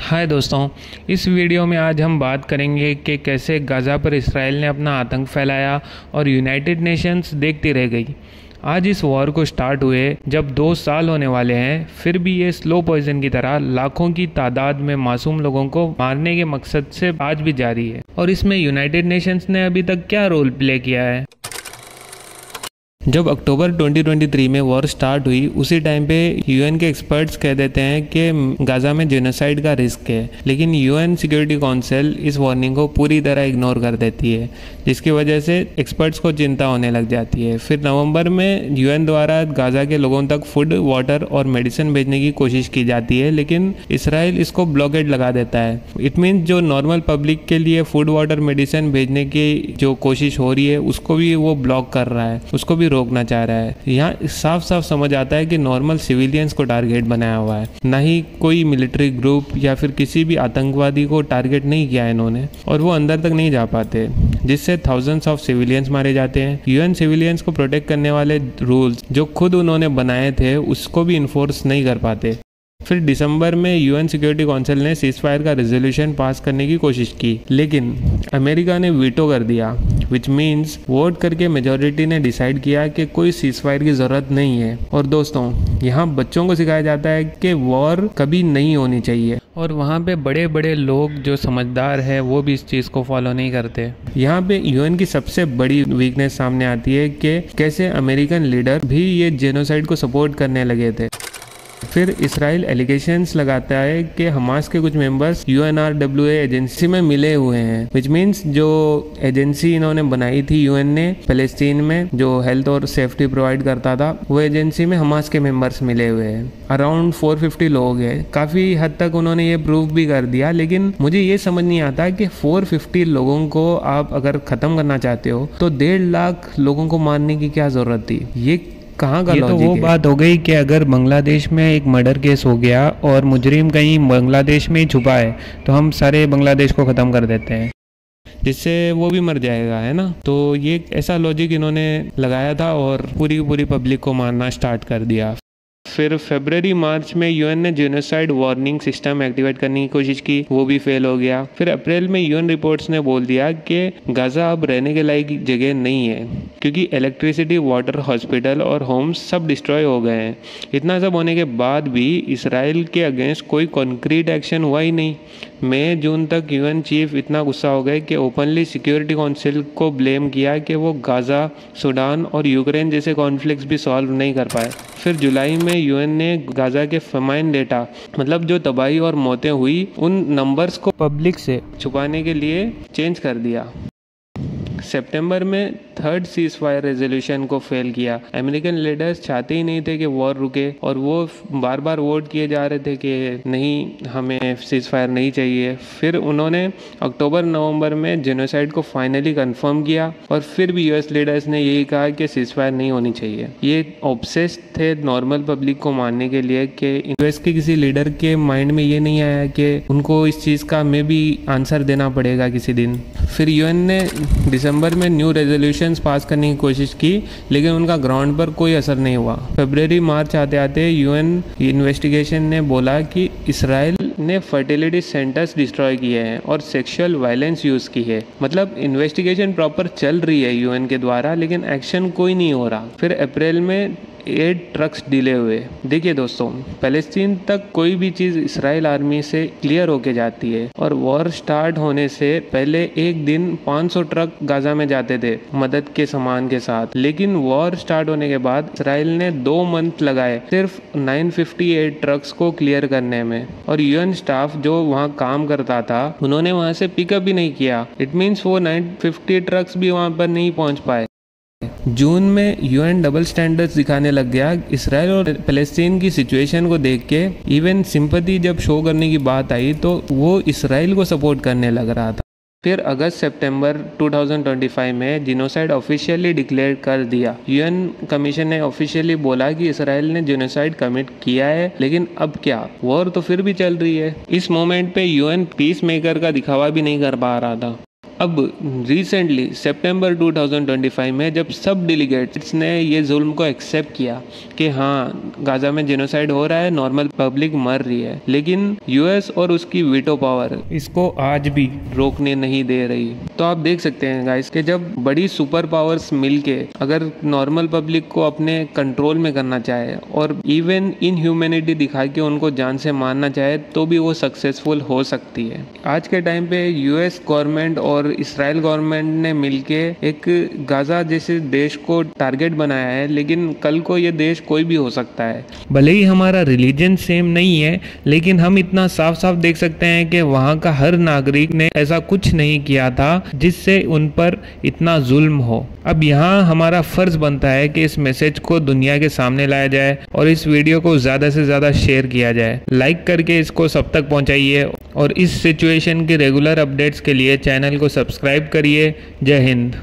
हाय दोस्तों, इस वीडियो में आज हम बात करेंगे कि कैसे गाज़ा पर इसराइल ने अपना आतंक फैलाया और यूनाइटेड नेशंस देखती रह गई। आज इस वॉर को स्टार्ट हुए जब 2 साल होने वाले हैं, फिर भी ये स्लो पॉइजन की तरह लाखों की तादाद में मासूम लोगों को मारने के मकसद से आज भी जारी है। और इसमें यूनाइटेड नेशंस ने अभी तक क्या रोल प्ले किया है? जब अक्टूबर 2023 में वॉर स्टार्ट हुई, उसी टाइम पे यूएन के एक्सपर्ट्स कह देते हैं कि गाज़ा में जेनोसाइड का रिस्क है, लेकिन यूएन सिक्योरिटी काउंसिल इस वार्निंग को पूरी तरह इग्नोर कर देती है, जिसकी वजह से एक्सपर्ट्स को चिंता होने लग जाती है। फिर नवंबर में यूएन द्वारा गाज़ा के लोगों तक फूड, वाटर और मेडिसिन भेजने की कोशिश की जाती है, लेकिन इसराइल इसको ब्लॉकेड लगा देता है। इट मीन्स जो नॉर्मल पब्लिक के लिए फूड, वाटर, मेडिसिन भेजने की जो कोशिश हो रही है उसको भी वो ब्लॉक कर रहा है, उसको भी रोकना चाह रहा है। यहाँ साफ साफ समझ आता है कि नॉर्मल सिविलियंस को टारगेट बनाया हुआ है, ना ही कोई मिलिट्री ग्रुप या फिर किसी भी आतंकवादी को टारगेट नहीं किया इन्होंने, और वो अंदर तक नहीं जा पाते, जिससे थाउजेंड्स ऑफ सिविलियंस मारे जाते हैं। यूएन सिविलियंस को प्रोटेक्ट करने वाले रूल्स जो खुद उन्होंने बनाए थे उसको भी इन्फोर्स नहीं कर पाते। फिर दिसंबर में यूएन सिक्योरिटी काउंसिल ने सीज़फायर का रेजोल्यूशन पास करने की कोशिश की, लेकिन अमेरिका ने वीटो कर दिया, विच मीन्स वोट करके मेजॉरिटी ने डिसाइड किया कि कोई सीज़फायर की ज़रूरत नहीं है। और दोस्तों, यहाँ बच्चों को सिखाया जाता है कि वॉर कभी नहीं होनी चाहिए, और वहाँ पे बड़े बड़े लोग जो समझदार है वो भी इस चीज़ को फॉलो नहीं करते। यहाँ पे यूएन की सबसे बड़ी वीकनेस सामने आती है कि कैसे अमेरिकन लीडर भी ये जेनोसाइड को सपोर्ट करने लगे थे। फिर इसराइल एलिगेशंस लगाता है कि हमास के कुछ मेंबर्स UNRWA एजेंसी में मिले हुए हैं, विच मीन्स जो एजेंसी इन्होंने बनाई थी यूएन ने फ़लस्तीन में जो हेल्थ और सेफ्टी प्रोवाइड करता था, वो एजेंसी में हमास के मेंबर्स मिले हुए हैं। अराउंड 450 लोग हैं। काफ़ी हद तक उन्होंने ये प्रूव भी कर दिया, लेकिन मुझे ये समझ नहीं आता कि 450 लोगों को आप अगर ख़त्म करना चाहते हो तो 1.5 लाख लोगों को मारने की क्या ज़रूरत थी? ये कहाँ का लॉजिक है? तो वो बात हो गई कि अगर बांग्लादेश में एक मर्डर केस हो गया और मुजरिम कहीं बांग्लादेश में ही छुपा है तो हम सारे बांग्लादेश को ख़त्म कर देते हैं, जिससे वो भी मर जाएगा, है ना। तो ये ऐसा लॉजिक इन्होंने लगाया था और पूरी पब्लिक को मारना स्टार्ट कर दिया। फिर फरवरी मार्च में यूएन ने जेनोसाइड वार्निंग सिस्टम एक्टिवेट करने की कोशिश की, वो भी फेल हो गया। फिर अप्रैल में यूएन रिपोर्ट्स ने बोल दिया कि गाज़ा अब रहने के लायक जगह नहीं है, क्योंकि इलेक्ट्रिसिटी, वाटर, हॉस्पिटल और होम्स सब डिस्ट्रॉय हो गए हैं। इतना सब होने के बाद भी इसराइल के अगेंस्ट कोई कॉन्क्रीट एक्शन हुआ ही नहीं। मई जून तक यूएन चीफ इतना गुस्सा हो गए कि ओपनली सिक्योरिटी काउंसिल को ब्लेम किया कि वो गाज़ा, सूडान और यूक्रेन जैसे कॉन्फ्लिक्ट्स भी सॉल्व नहीं कर पाए। फिर जुलाई में यूएन ने गाज़ा के फमाइन डेटा, मतलब जो तबाही और मौतें हुई, उन नंबर्स को पब्लिक से छुपाने के लिए चेंज कर दिया। सितंबर में 3rd सीज़फायर रेजोल्यूशन को फेल किया। अमेरिकन लीडर्स चाहते ही नहीं थे कि वॉर रुके, और वो बार बार वोट किए जा रहे थे कि नहीं, हमें सीज़फायर नहीं चाहिए। फिर उन्होंने अक्टूबर नवंबर में जेनोसाइड को फाइनली कंफर्म किया, और फिर भी यूएस लीडर्स ने यही कहा कि सीज़फायर नहीं होनी चाहिए। ये ऑब्सेस्ड थे नॉर्मल पब्लिक को मारने के लिए कि यूएस के किसी लीडर के माइंड में ये नहीं आया कि उनको इस चीज़ का मे भी आंसर देना पड़ेगा किसी दिन। फिर यूएन ने दिसंबर में न्यू रेजोल्यूशंस पास करने की कोशिश की, लेकिन उनका ग्राउंड पर कोई असर नहीं हुआ। फरवरी मार्च आते आते यूएन इन्वेस्टिगेशन ने बोला कि इसराइल ने फर्टिलिटी सेंटर्स डिस्ट्रॉय किए हैं और सेक्सुअल वायलेंस यूज़ की है। मतलब इन्वेस्टिगेशन प्रॉपर चल रही है यूएन के द्वारा, लेकिन एक्शन कोई नहीं हो रहा। फिर अप्रैल में 8 ट्रक्स डिले हुए। देखिए दोस्तों, फ़लस्तीन तक कोई भी चीज़ इसराइल आर्मी से क्लियर होके जाती है, और वॉर स्टार्ट होने से पहले एक दिन 500 ट्रक गाज़ा में जाते थे मदद के सामान के साथ, लेकिन वॉर स्टार्ट होने के बाद इसराइल ने 2 मंथ लगाए सिर्फ 958 ट्रक्स को क्लियर करने में, और यूएन स्टाफ जो वहाँ काम करता था उन्होंने वहाँ से पिकअप भी नहीं किया। इट मीन्स वो 950 ट्रक्स भी वहाँ पर नहीं पहुँच पाए। जून में यूएन डबल स्टैंडर्ड्स दिखाने लग गया। इसराइल और फ़लस्तीन की सिचुएशन को देख के इवन सिंपैथी जब शो करने की बात आई तो वो इसराइल को सपोर्ट करने लग रहा था। फिर अगस्त सितंबर 2025 में जेनोसाइड ऑफिशियली डिक्लेयर कर दिया। यूएन कमीशन ने ऑफिशियली बोला कि इसराइल ने जेनोसाइड कमिट किया है, लेकिन अब क्या, वॉर तो फिर भी चल रही है। इस मोमेंट पे यूएन पीस मेकर का दिखावा भी नहीं कर पा रहा था। अब रिसेंटली सितंबर 2025 में जब सब डेलीगेट्स ने ये जुल्म को एक्सेप्ट किया कि हाँ गाज़ा में जेनोसाइड हो रहा है, नॉर्मल पब्लिक मर रही है, लेकिन यूएस और उसकी वीटो पावर इसको आज भी रोकने नहीं दे रही। तो आप देख सकते हैं गाइस कि जब बड़ी सुपर पावर्स मिलके अगर नॉर्मल पब्लिक को अपने कंट्रोल में करना चाहे और इवन इनह्यूमैनिटी दिखा के उनको जान से मारना चाहे तो भी वो सक्सेसफुल हो सकती है। आज के टाइम पे यूएस गवर्नमेंट और इस्राइल गवर्नमेंट ने मिलके एक गाजा जैसे देश को टारगेट बनाया है, लेकिन कल को ये देश कोई भी हो सकता है। भले ही हमारा रिलीजन सेम नहीं है, लेकिन हम इतना साफ साफ देख सकते हैं कि वहाँ का हर नागरिक ने ऐसा कुछ नहीं किया था जिससे उन पर इतना जुल्म हो। अब यहाँ हमारा फर्ज बनता है कि इस मैसेज को दुनिया के सामने लाया जाए और इस वीडियो को ज़्यादा से ज़्यादा शेयर किया जाए। लाइक करके इसको सब तक पहुँचाइए और इस सिचुएशन के रेगुलर अपडेट्स के लिए चैनल को सब्सक्राइब करिए। जय हिंद।